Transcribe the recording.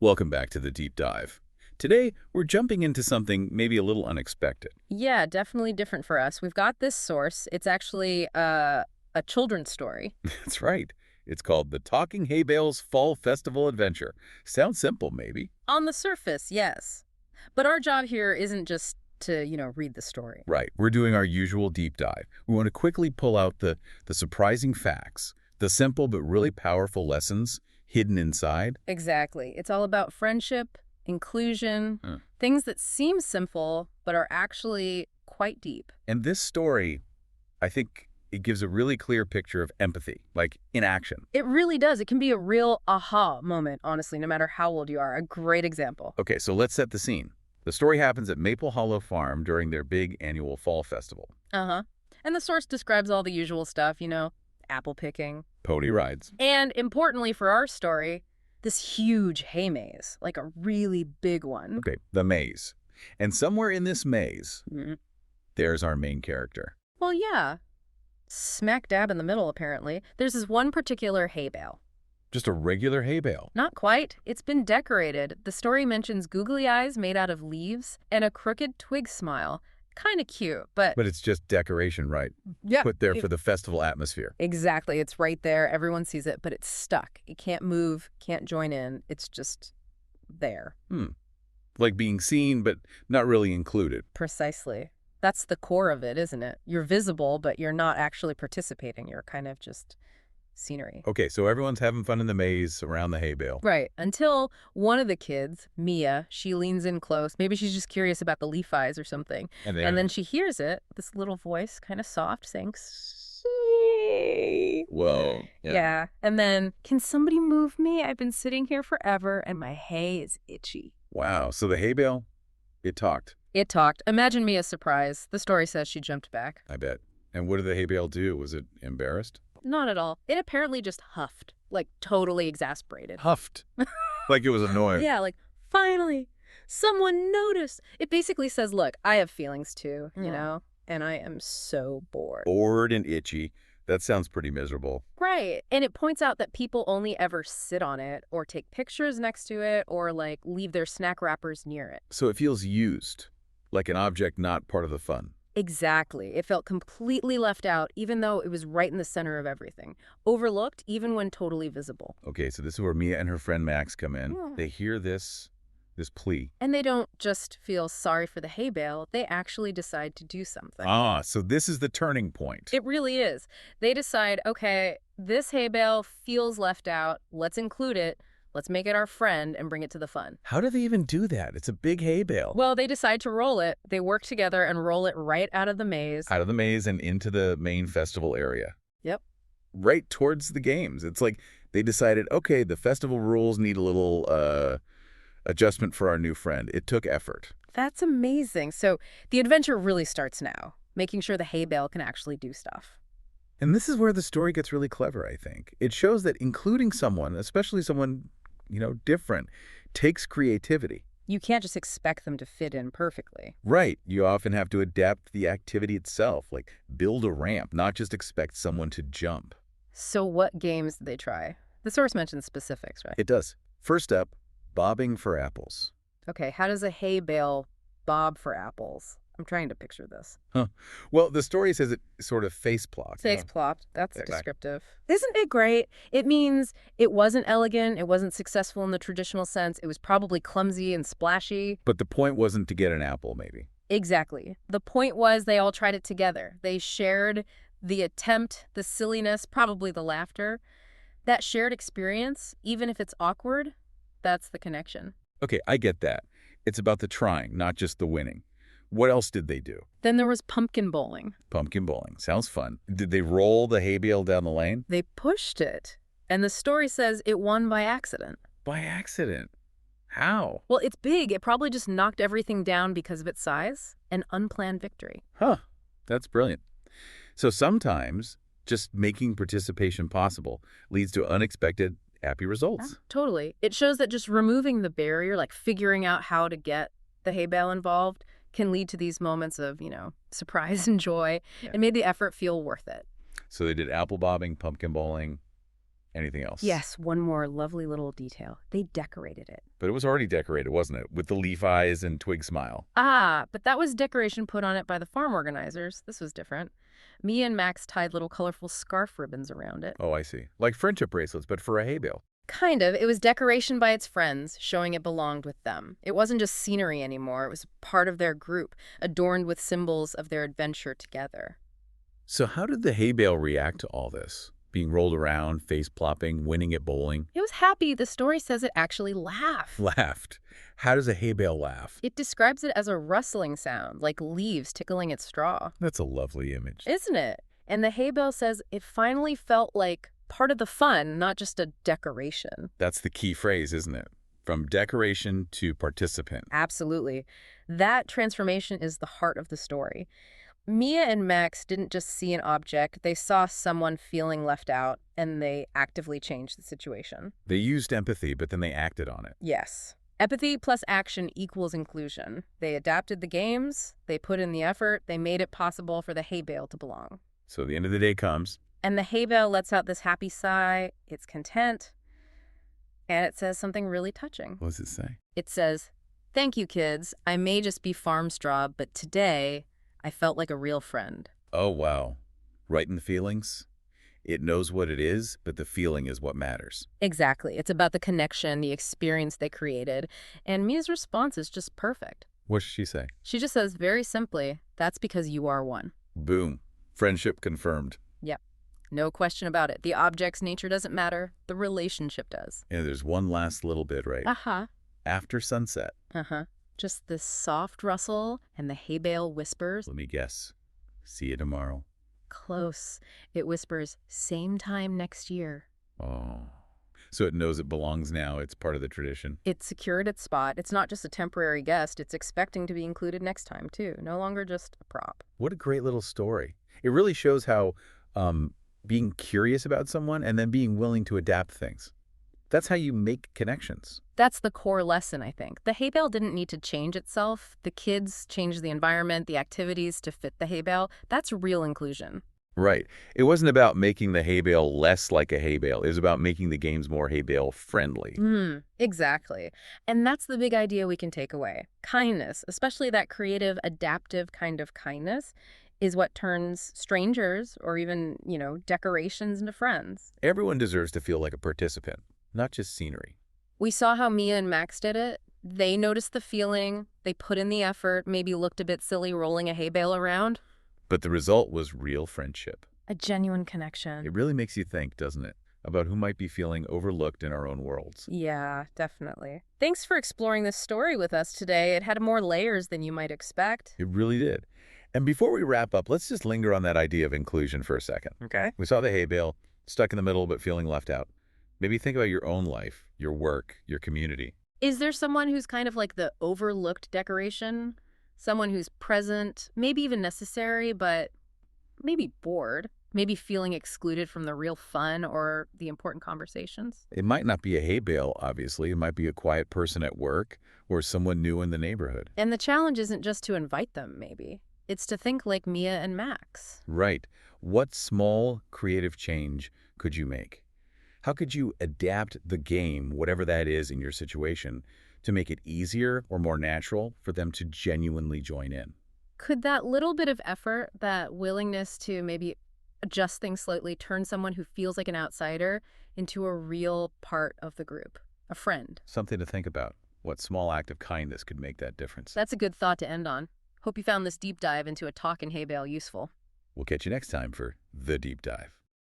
Welcome back to the deep dive. Today, we're jumping into something maybe a little unexpected. Yeah, definitely different for us. We've got this source. It's actually a children's story. That's right. It's called The Talking Hay Bale's Fall Festival Adventure. Sounds simple, maybe. On the surface, yes. But our job here isn't just to, read the story. Right. We're doing our usual deep dive. We want to quickly pull out the surprising facts, the simple but really powerful lessons hidden inside. Exactly. It's all about friendship, inclusion, Hmm. things that seem simple but are actually quite deep. And this story, I think it gives a really clear picture of empathy, like in action. It really does. It can be a real aha moment, honestly, no matter how old you are. A great example. Okay, so let's set the scene. The story happens at Maple Hollow Farm during their big annual fall festival. Uh-huh. And the source describes all the usual stuff, apple picking. Pony rides. And importantly for our story, this huge hay maze, like a really big one. Okay, the maze. And somewhere in this maze, Mhm. there's our main character. Well, yeah. Smack dab in the middle, apparently. There's this one particular hay bale. Just a regular hay bale. Not quite. It's been decorated. The story mentions googly eyes made out of leaves and a crooked twig smile. Kind of cute, but... But it's just decoration, right? yeah, Put there for the festival atmosphere. exactly. It's right there. Everyone sees it, but it's stuck. It can't move, can't join in. It's just there. Like being seen, but not really included. Precisely. That's the core of it, isn't it? You're visible, but you're not actually participating. You're kind of just scenery. Okay, so everyone's having fun in the maze around the hay bale. Right. Until one of the kids, Mia, she leans in close. Maybe she's just curious about the leaf eyes or something. And And then she hears it, this little voice, kind of soft, saying, "See." whoa. Yeah. And then, "Can somebody move me? I've been sitting here forever and my hay is itchy." Wow, so the hay bale, it talked, It talked. Imagine Mia's surprise. The story says she jumped back. I bet. And what did the hay bale do? Was it embarrassed? Not at all. It apparently just huffed, like totally exasperated. Huffed. Like it was annoying. Yeah, like, finally, someone noticed. It basically says, look, I have feelings too, and I am so bored. Bored and itchy. That sounds pretty miserable. Right. And it points out that people only ever sit on it or take pictures next to it or, like, leave their snack wrappers near it. So it feels used, like an object not part of the fun. Exactly. It felt completely left out, even though it was right in the center of everything. Overlooked, even when totally visible. Okay, so this is where Mia and her friend Max come in. Yeah. They hear this plea. And they don't just feel sorry for the hay bale, they actually decide to do something. Ah, so this is the turning point. It really is. They decide, okay, this hay bale feels left out. Let's include it. Let's make it our friend and bring it to the fun. How do they even do that? It's a big hay bale. Well, they decide to roll it. They work together and roll it right out of the maze. Out of the maze and into the main festival area. Yep. Right towards the games. It's like they decided, okay, the festival rules need a little adjustment for our new friend. It took effort. That's amazing. So the adventure really starts now, making sure the hay bale can actually do stuff. And this is where the story gets really clever, I think. It shows that including someone, especially someone, different, takes creativity. You can't just expect them to fit in perfectly. Right. You often have to adapt the activity itself, like build a ramp, not just expect someone to jump. So what games did they try? The source mentions specifics, right? It does. First up, bobbing for apples. Okay, how does a hay bale bob for apples? I'm trying to picture this. Well, the story says it sort of face plopped. Face plopped. That's Exactly. descriptive. Isn't it great? It means it wasn't elegant. It wasn't successful in the traditional sense. It was probably clumsy and splashy. But the point wasn't to get an apple, maybe. Exactly. The point was they all tried it together. They shared the attempt, the silliness, probably the laughter. That shared experience, even if it's awkward, that's the connection. Okay, I get that. It's about the trying, not just the winning. What else did they do? Then there was pumpkin bowling. Pumpkin bowling. Sounds fun. Did they roll the hay bale down the lane? They pushed it. And the story says it won by accident. By accident. How? Well, it's big. It probably just knocked everything down because of its size. An unplanned victory. Huh. That's brilliant. So sometimes just making participation possible leads to unexpected, happy results. Yeah, totally. It shows that just removing the barrier, like figuring out how to get the hay bale involved, can lead to these moments of, surprise and joy, and made the effort feel worth it. So they did apple bobbing, pumpkin bowling. Anything else? Yes, one more lovely little detail. They decorated it. But it was already decorated, wasn't it? With the leaf eyes and twig smile. Ah, but that was decoration put on it by the farm organizers. This was different. Mia and Max tied little colorful scarf ribbons around it. Oh, I see. Like friendship bracelets, but for a hay bale. Kind of. It was decoration by its friends, showing it belonged with them. It wasn't just scenery anymore. It was part of their group, adorned with symbols of their adventure together. So how did the hay bale react to all this? Being rolled around, face-plopping, winning at bowling? It was happy. The story says it actually laughed. Laughed. How does a hay bale laugh? It describes it as a rustling sound, like leaves tickling its straw. That's a lovely image. Isn't it? And the hay bale says it finally felt like part of the fun, not just a decoration. That's the key phrase, isn't it? From decoration to participant. Absolutely. That transformation is the heart of the story. Mia and Max didn't just see an object, they saw someone feeling left out, and they actively changed the situation. They used empathy, but then they acted on it. Yes. Empathy plus action equals inclusion. They adapted the games, they put in the effort, they made it possible for the hay bale to belong. So the end of the day comes. And the hay bale lets out this happy sigh, it's content, and it says something really touching. What does it say? It says, "Thank you, kids. I may just be farm straw, but today I felt like a real friend." Oh, wow. Right in the feelings? It knows what it is, but the feeling is what matters. Exactly. It's about the connection, the experience they created. And Mia's response is just perfect. What should she say? She just says very simply, "That's because you are one." Boom. Friendship confirmed. Yep. No question about it. The object's nature doesn't matter. The relationship does. And there's one last little bit, right? Uh-huh. After sunset. Uh-huh. Just this soft rustle and the hay bale whispers. Let me guess. See you tomorrow. Close. It whispers, "Same time next year." Oh. So it knows it belongs now. It's part of the tradition. It's secured its spot. It's not just a temporary guest. It's expecting to be included next time, too. No longer just a prop. What a great little story. It really shows how being curious about someone and then being willing to adapt things. That's how you make connections. That's the core lesson, I think. The hay bale didn't need to change itself. The kids changed the environment, the activities to fit the hay bale. That's real inclusion. Right. It wasn't about making the hay bale less like a hay bale. It was about making the games more hay bale friendly. Exactly. And that's the big idea we can take away. Kindness, especially that creative, adaptive kind of kindness, is what turns strangers or even, decorations into friends. Everyone deserves to feel like a participant, not just scenery. We saw how Mia and Max did it. They noticed the feeling, they put in the effort, maybe looked a bit silly rolling a hay bale around. But the result was real friendship. A genuine connection. It really makes you think, doesn't it, about who might be feeling overlooked in our own worlds. Yeah, definitely. Thanks for exploring this story with us today. It had more layers than you might expect. It really did. And before we wrap up, let's just linger on that idea of inclusion for a second. Okay. We saw the hay bale, stuck in the middle but feeling left out. Maybe think about your own life, your work, your community. Is there someone who's kind of like the overlooked decoration? Someone who's present, maybe even necessary, but maybe bored, maybe feeling excluded from the real fun or the important conversations? It might not be a hay bale, obviously. It might be a quiet person at work or someone new in the neighborhood. And the challenge isn't just to invite them, maybe. It's to think like Mia and Max. Right. What small creative change could you make? How could you adapt the game, whatever that is in your situation, to make it easier or more natural for them to genuinely join in? Could that little bit of effort, that willingness to maybe adjust things slightly, turn someone who feels like an outsider into a real part of the group, a friend? Something to think about. What small act of kindness could make that difference? That's a good thought to end on. Hope you found this deep dive into a talking hay bale useful. We'll catch you next time for The Deep Dive.